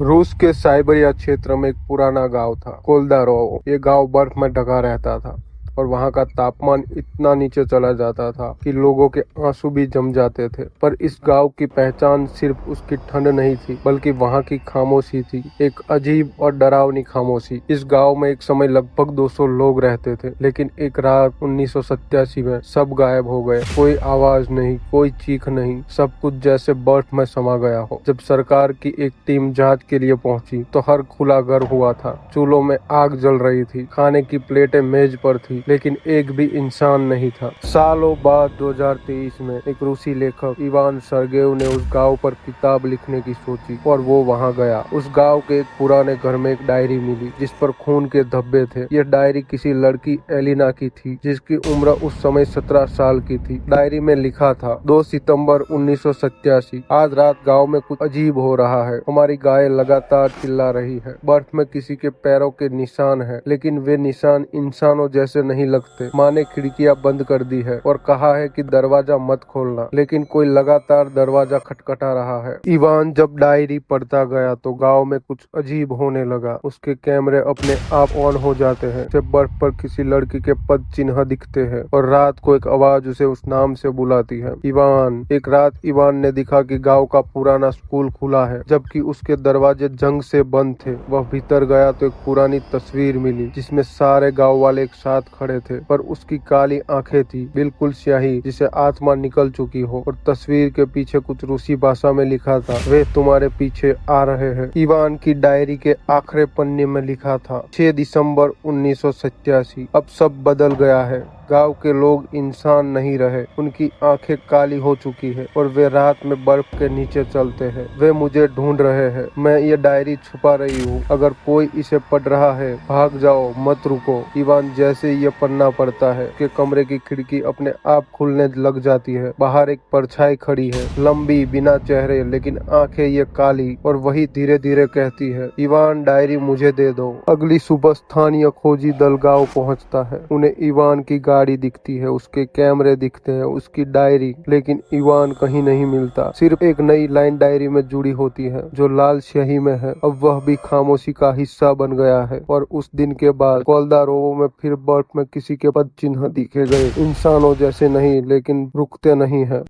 रूस के साइबेरिया क्षेत्र में एक पुराना गांव था, कोलदारोव। ये गांव बर्फ में ढका रहता था और वहां का तापमान इतना नीचे चला जाता था कि लोगों के आंसू भी जम जाते थे। पर इस गांव की पहचान सिर्फ उसकी ठंड नहीं थी, बल्कि वहां की खामोशी थी, एक अजीब और डरावनी खामोशी। इस गांव में एक समय लगभग 200 लोग रहते थे, लेकिन एक रात 1987 में सब गायब हो गए। कोई आवाज नहीं, कोई चीख नहीं, सब कुछ जैसे बर्फ में समा गया हो। जब सरकार की एक टीम जांच के लिए पहुंची तो हर खुला घर हुआ था, चूल्हों में आग जल रही थी, खाने की प्लेटें मेज पर थी, लेकिन एक भी इंसान नहीं था। सालों बाद 2023 में एक रूसी लेखक इवान सर्गेव ने उस गांव पर किताब लिखने की सोची और वो वहां गया। उस गांव के एक पुराने घर में एक डायरी मिली जिस पर खून के धब्बे थे। यह डायरी किसी लड़की एलिना की थी जिसकी उम्र उस समय 17 साल की थी। डायरी में लिखा था, 2 सितंबर 1987, आज रात गाँव में कुछ अजीब हो रहा है। हमारी गाय लगातार चिल्ला रही है। बर्फ में किसी के पैरों के निशान है, लेकिन वे निशान इंसानों जैसे नहीं लगते। माँ ने खिड़कियां बंद कर दी है और कहा है कि दरवाजा मत खोलना, लेकिन कोई लगातार दरवाजा खटखटा रहा है। इवान जब डायरी पढ़ता गया तो गांव में कुछ अजीब होने लगा। उसके कैमरे अपने आप ऑन हो जाते हैं, जब बर्फ पर किसी लड़की के पद चिन्ह दिखते हैं और रात को एक आवाज उसे उस नाम से बुलाती है, इवान। एक रात इवान ने दिखा कि गाँव का पुराना स्कूल खुला है, जबकि उसके दरवाजे जंग से बंद थे। वह भीतर गया तो एक पुरानी तस्वीर मिली जिसमें सारे गाँव वाले एक साथ खड़े थे, पर उसकी काली आंखें थी, बिल्कुल स्याही, जिसे आत्मा निकल चुकी हो। और तस्वीर के पीछे कुछ रूसी भाषा में लिखा था, वे तुम्हारे पीछे आ रहे हैं। इवान की डायरी के आखिरी पन्ने में लिखा था, 6 दिसंबर 1987, अब सब बदल गया है। गांव के लोग इंसान नहीं रहे, उनकी आंखें काली हो चुकी है और वे रात में बर्फ के नीचे चलते हैं। वे मुझे ढूंढ रहे हैं। मैं ये डायरी छुपा रही हूँ। अगर कोई इसे पढ़ रहा है, भाग जाओ, मत रुको। इवान जैसे ये पन्ना पड़ता है कि कमरे की खिड़की अपने आप खुलने लग जाती है। बाहर एक परछाई खड़ी है, लंबी, बिना चेहरे, लेकिन आंखें ये काली, और वही धीरे धीरे कहती है, इवान, डायरी मुझे दे दो। अगली सुबह स्थानीय खोजी दल गाँव पहुँचता है। उन्हें इवान की गाड़ी दिखती है, उसके कैमरे दिखते हैं, उसकी डायरी, लेकिन इवान कहीं नहीं मिलता। सिर्फ एक नई लाइन डायरी में जुड़ी होती है जो लाल स्याही में है। अब वह भी खामोशी का हिस्सा बन गया है। और उस दिन के बाद कोलदारोव में फिर बर्फ में किसी के पद चिन्ह दिखे गए, इंसानों जैसे नहीं, लेकिन रुकते नहीं है।